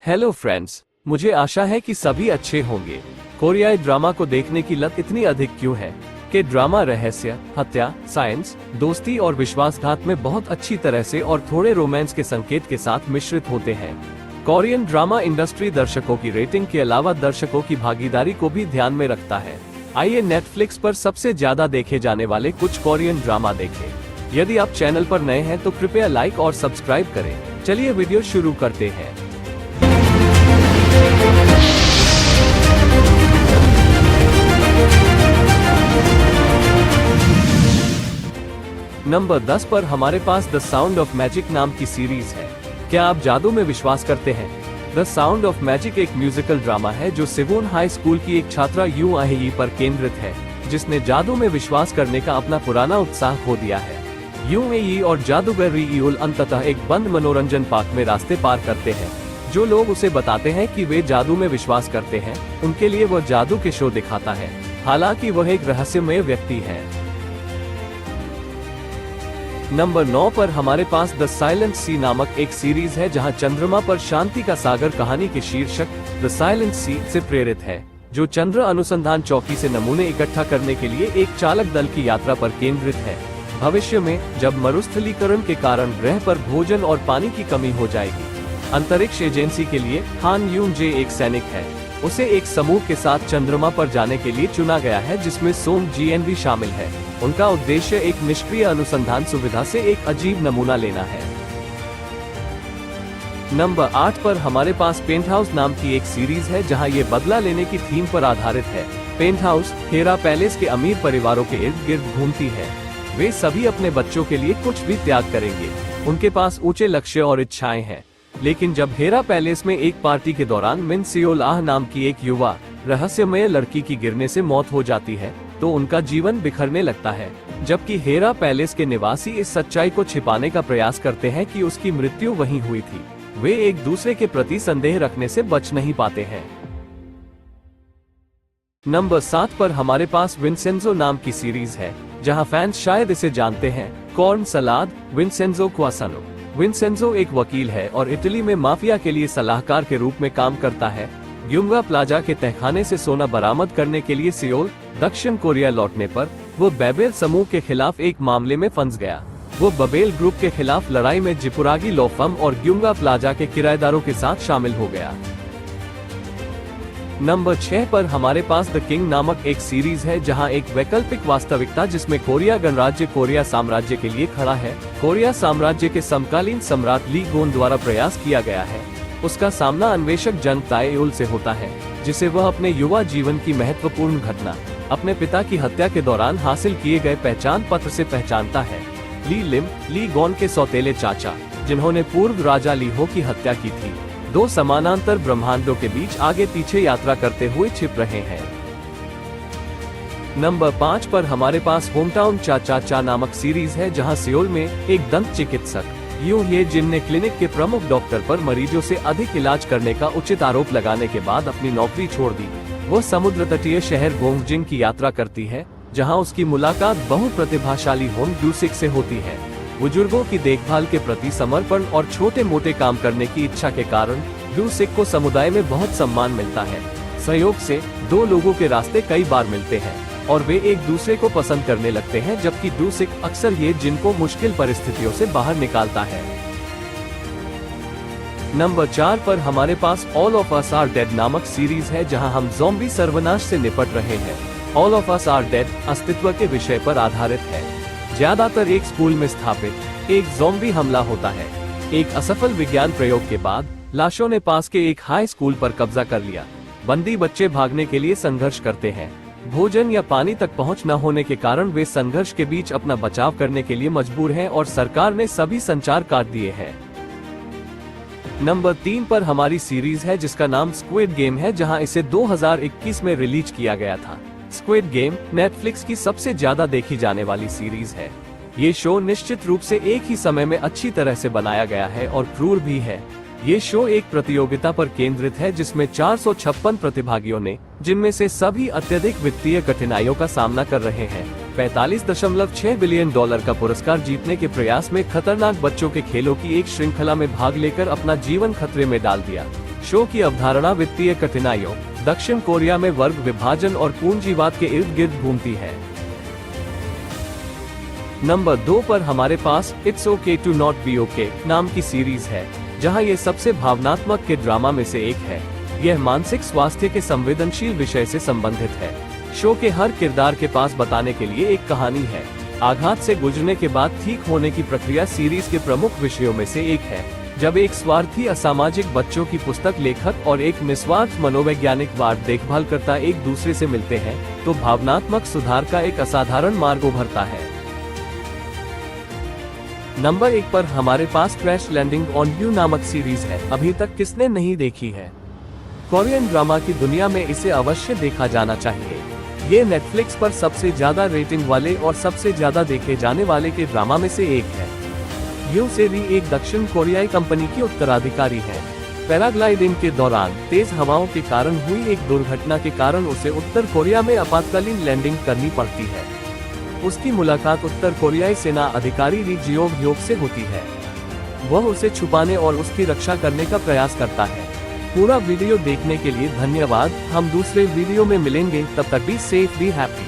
Hello friends, मुझे आशा है कि सभी अच्छे होंगे। कोरियाई ड्रामा को देखने की लत इतनी अधिक क्यों है कि ड्रामा रहस्य, हत्या, साइंस, दोस्ती और विश्वासघात में बहुत अच्छी तरह से और थोड़े रोमांस के संकेत के साथ मिश्रित होते हैं। कोरियन ड्रामा इंडस्ट्री दर्शकों की रेटिंग के अलावा दर्शकों की भागीदारी को भी ध्यान में रखता है। आइए नेटफ्लिक्स पर सबसे ज्यादा देखे जाने वाले कुछ कोरियन ड्रामा देखें। यदि आप चैनल पर नए हैं तो कृपया लाइक और सब्सक्राइब करें। चलिए वीडियो शुरू करते हैं। नंबर 10 पर हमारे पास द साउंड ऑफ मैजिक नाम की सीरीज है। क्या आप जादू में विश्वास करते हैं? द साउंड ऑफ मैजिक एक म्यूजिकल ड्रामा है जो सिवोन हाई स्कूल की एक छात्रा यू आहेई पर केंद्रित है, जिसने जादू में विश्वास करने का अपना पुराना उत्साह खो दिया है। यू एई और जादूगर रीयूल अंततः एक बंद मनोरंजन पार्क में रास्ते पार करते हैं। जो लोग उसे बताते हैं कि वे जादू में विश्वास करते हैं, उनके लिए वह जादू के शो दिखाता है, हालांकि वह एक रहस्यमय व्यक्ति है। नंबर 9 पर हमारे पास द साइलेंट सी नामक एक सीरीज है जहां चंद्रमा पर शांति का सागर कहानी के शीर्षक द साइलेंट सी से प्रेरित है, जो चंद्र अनुसंधान चौकी से नमूने इकट्ठा करने के लिए एक चालक दल की यात्रा पर केंद्रित है। भविष्य में जब मरुस्थलीकरण के कारण ग्रह पर भोजन और पानी की कमी हो जाएगी, अंतरिक्ष एजेंसी के लिए हान यून जे एक सैनिक है। उसे एक समूह के साथ चंद्रमा पर जाने के लिए चुना गया है, जिसमें सोंग जीएन भी शामिल है। उनका उद्देश्य एक निष्क्रिय अनुसंधान सुविधा से एक अजीब नमूना लेना है। नंबर 8 पर हमारे पास पेंटहाउस नाम की एक सीरीज है जहां ये बदला लेने की थीम पर आधारित है। पेंटहाउस हेरा पैलेस के अमीर परिवारों के इर्द गिर्द घूमती है। वे सभी अपने बच्चों के लिए कुछ भी त्याग करेंगे। उनके पास ऊंचे लक्ष्य और इच्छाएं हैं, लेकिन जब हेरा पैलेस में एक पार्टी के दौरान मिन सियोल आह नाम की एक युवा रहस्यमय लड़की की गिरने से मौत हो जाती है, तो उनका जीवन बिखरने लगता है। जबकि हेरा पैलेस के निवासी इस सच्चाई को छिपाने का प्रयास करते हैं कि उसकी मृत्यु वहीं हुई थी, वे एक दूसरे के प्रति संदेह रखने से बच नहीं पाते हैं। नंबर 7 पर हमारे पास विंसेंजो नाम की सीरीज है, जहां फैंस शायद इसे जानते हैं, कॉर्न सलाद विंसेंजो क्वासानो। विंसेंजो एक वकील है और इटली में माफिया के लिए सलाहकार के रूप में काम करता है। ग्युंगा प्लाजा के तहखाने से सोना बरामद करने के लिए सियोल, दक्षिण कोरिया लौटने पर वो बेबेल समूह के खिलाफ एक मामले में फंस गया। वो बबेल ग्रुप के खिलाफ लड़ाई में जिपुरागी लॉ फर्म और ग्युंगा प्लाजा के किराएदारों के साथ शामिल हो गया। नंबर 6 पर हमारे पास द किंग नामक एक सीरीज है जहां एक वैकल्पिक वास्तविकता जिसमें कोरिया गणराज्य कोरिया साम्राज्य के लिए खड़ा है, कोरिया साम्राज्य के समकालीन सम्राट ली गोन द्वारा प्रयास किया गया है। उसका सामना अन्वेषक जंग ताएयुल से होता है, जिसे वह अपने युवा जीवन की महत्वपूर्ण घटना, अपने पिता की हत्या के दौरान हासिल किए गए पहचान पत्र से पहचानता है। ली लिम, ली गोन के सौतेले चाचा, जिन्होंने पूर्व राजा ली हो की हत्या की थी, दो समानांतर ब्रह्मांडों के बीच आगे पीछे यात्रा करते हुए छिप रहे हैं। नंबर 5 पर हमारे पास होमटाउन चा चा चा नामक सीरीज है जहां सियोल में एक दंत चिकित्सक यू हे जिन ने क्लिनिक के प्रमुख डॉक्टर पर मरीजों से अधिक इलाज करने का उचित आरोप लगाने के बाद अपनी नौकरी छोड़ दी। वो समुद्र तटीय शहर गोंगजिंग की यात्रा करती है, जहां उसकी मुलाकात बहुप्रतिभाशाली होम डूसिक से होती है। बुजुर्गों की देखभाल के प्रति समर्पण और छोटे मोटे काम करने की इच्छा के कारण डूसिक को समुदाय में बहुत सम्मान मिलता है। संयोग से दो लोगों के रास्ते कई बार मिलते हैं और वे एक दूसरे को पसंद करने लगते हैं, जबकि डूसिक अक्सर ये जिनको मुश्किल परिस्थितियों से बाहर निकालता है। नंबर 4 पर हमारे पास all of us are dead नामक सीरीज है जहां हम ज़ॉम्बी सर्वनाश से निपट रहे हैं। All of us are dead अस्तित्व के विषय पर आधारित है। ज्यादातर एक स्कूल में स्थापित एक ज़ॉम्बी हमला होता है। एक असफल विज्ञान प्रयोग के बाद लाशों ने पास के एक हाई स्कूल पर कब्जा कर लिया। बंदी बच्चे भागने के लिए संघर्ष करते हैं। भोजन या पानी तक पहुंच न होने के कारण वे संघर्ष के बीच अपना बचाव करने के लिए मजबूर हैं और सरकार ने सभी संचार काट दिए हैं। नंबर 3 पर हमारी सीरीज है जिसका नाम स्क्विड गेम है, जहां इसे 2021 में रिलीज किया गया था। स्क्विड गेम नेटफ्लिक्स की सबसे ज्यादा देखी जाने वाली सीरीज है। ये शो निश्चित रूप से एक ही समय में अच्छी तरह से बनाया गया है और क्रूर भी है। ये शो एक प्रतियोगिता पर केंद्रित है जिसमें 456 प्रतिभागियों ने, जिनमें से सभी अत्यधिक वित्तीय कठिनाइयों का सामना कर रहे हैं, $45.6 बिलियन का पुरस्कार जीतने के प्रयास में खतरनाक बच्चों के खेलों की एक श्रृंखला में भाग लेकर अपना जीवन खतरे में डाल दिया। शो की अवधारणा वित्तीय कठिनाइयों, दक्षिण कोरिया में वर्ग विभाजन और पूंजीवाद के इर्द गिर्द घूमती है। नंबर 2 पर हमारे पास it's okay to not be okay नाम की सीरीज है, जहां ये सबसे भावनात्मक के ड्रामा में से एक है। यह मानसिक स्वास्थ्य के संवेदनशील विषय से संबंधित है। शो के हर किरदार के पास बताने के लिए एक कहानी है। आघात से गुजरने के बाद ठीक होने की प्रक्रिया सीरीज के प्रमुख विषयों में से एक है। जब एक स्वार्थी असामाजिक बच्चों की पुस्तक लेखक और एक निस्वार्थ मनोवैज्ञानिक वार्ड देखभाल करता एक दूसरे से मिलते हैं, तो भावनात्मक सुधार का एक असाधारण मार्ग उभरता है। नंबर 1 पर हमारे पास क्रैश लैंडिंग ऑन यू नामक सीरीज है। अभी तक किसने नहीं देखी है? कोरियन ड्रामा की दुनिया में इसे अवश्य देखा जाना चाहिए। ये नेटफ्लिक्स पर सबसे ज्यादा रेटिंग वाले और सबसे ज्यादा देखे जाने वाले के ड्रामा में से एक है। यू सेरी एक दक्षिण कोरियाई कंपनी की उत्तराधिकारी है। पैराग्लाइडिंग के दौरान तेज हवाओं के कारण हुई एक दुर्घटना के कारण उसे उत्तर कोरिया में आपातकालीन लैंडिंग करनी पड़ती है। उसकी मुलाकात उत्तर कोरियाई सेना अधिकारी री जियोंग ह्योक से होती है। वह उसे छुपाने और उसकी रक्षा करने का प्रयास करता है। पूरा वीडियो देखने के लिए धन्यवाद। हम दूसरे वीडियो में मिलेंगे, तब तक बी सेफ, बी हैप्पी।